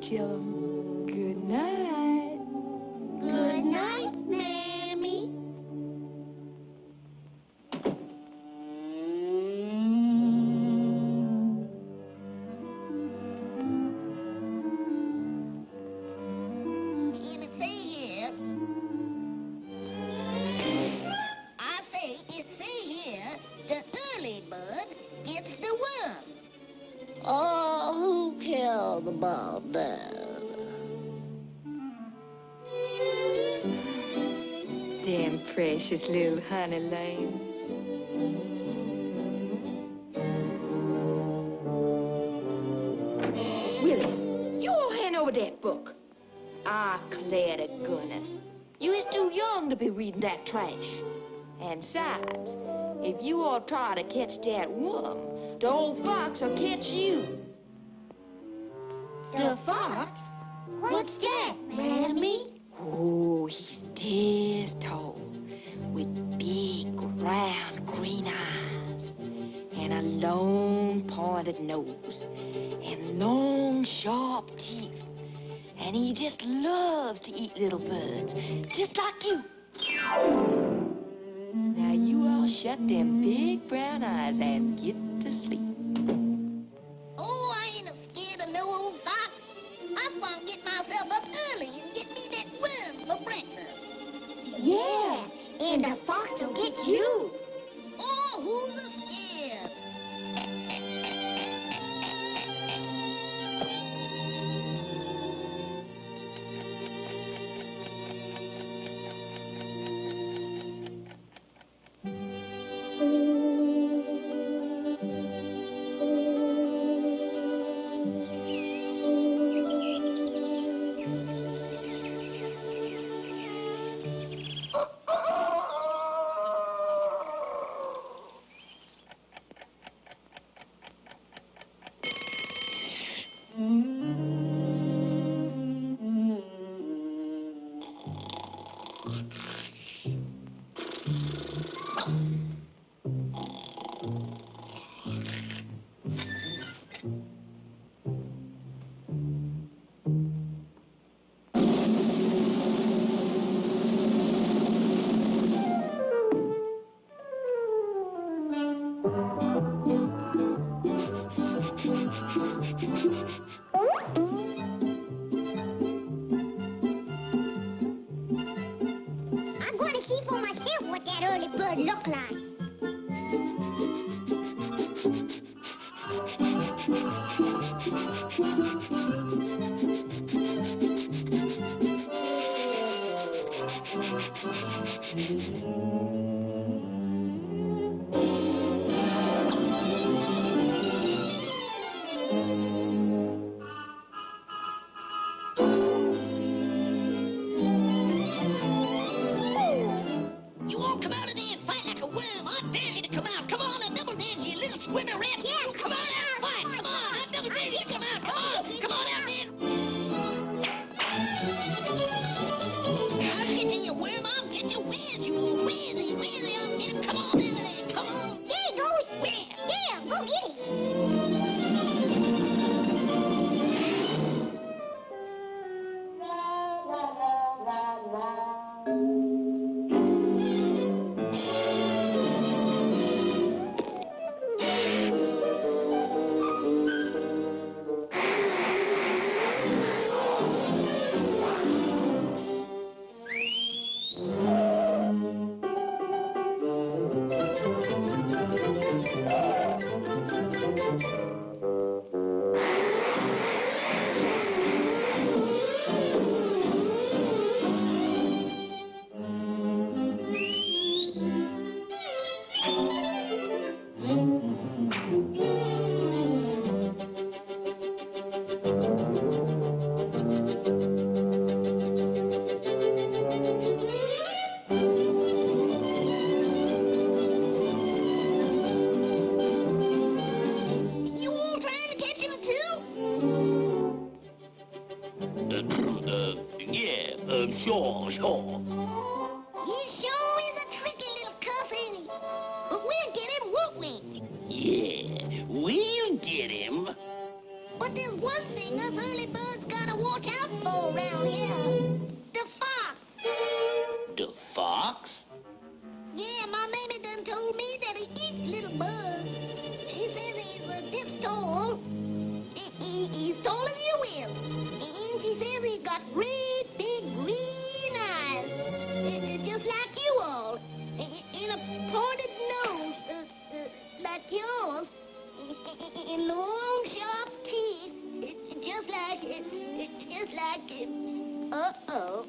chillum good night. Good night, Mammy. Oh, who cares about that? Them precious little honey lambs. Willie, you all hand over that book. Ah, Claire to goodness. You is too young to be reading that trash. And besides, if you all try to catch that worm, the old fox will catch you. The fox? What's that, Mammy? Oh, he's this tall, with big, round, green eyes, and a long, pointed nose, and long, sharp teeth. And he just loves to eat little birds, just like you. Now, you all shut them big brown eyes and get to sleep. Oh, I ain't scared of no old fox. I'm gonna get myself up early and get me that worm for breakfast. Yeah, and the fox will get you. Oh, who's scared? I'm going to see for myself what that early bird look like. You all come out of there and fight like a worm. I dare you to come out. Come on, I double dare you, little swimmer rat. Yeah, Come on out and fight. Come on, I double dare you to come out. Come on, come on out there. I'll get you, you worm. I'll get you. Where's you? Where's he? Where's he? I'll get him. Come on out of there. Come on. There he goes. Where? Yeah, go get him. You all trying to catch him too? Sure. He sure is a tricky little cuss, ain't he? But we'll get him, won't we? Yeah, we'll get him. But there's one one thing us early birds gotta watch out for around here. The fox. The fox? Yeah, my mammy done told me that he eats little bugs. He says he's this tall. He's tall as you will. And she says he's got great big green eyes. Just like you all. And a pointed nose like yours. And long sharp teeth. Just like uh-oh.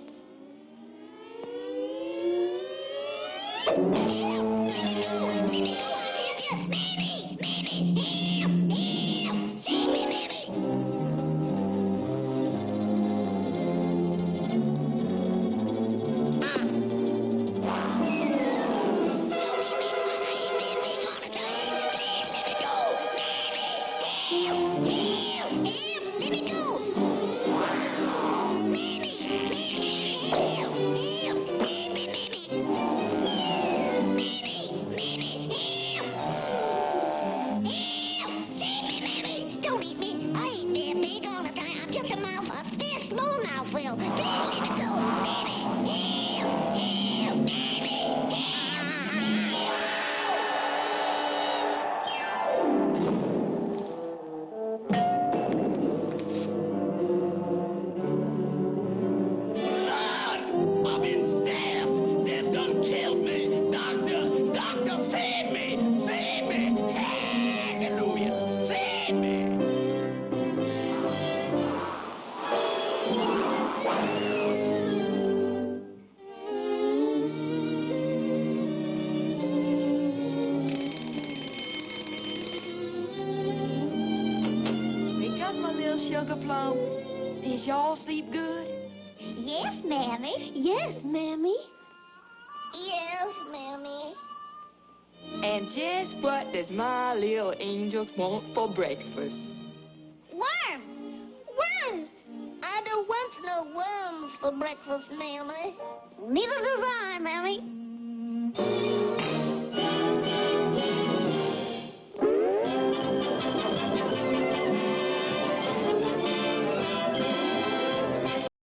Don't eat me. I ain't that big all the time. I'm just a mouth, a very small mouth, Will. Please let me go. Lord, I've been stabbed. They've done killed me. Doctor, save me. Save me. Hallelujah. Save me. Wake up, my little sugar plums. Did y'all sleep good? Yes, Mammy. Yes, Mammy. Yes, Mammy. And just what does my little angels want for breakfast? Worms. Worms. I don't want no worms for breakfast, Mammy. Neither does I, Mammy.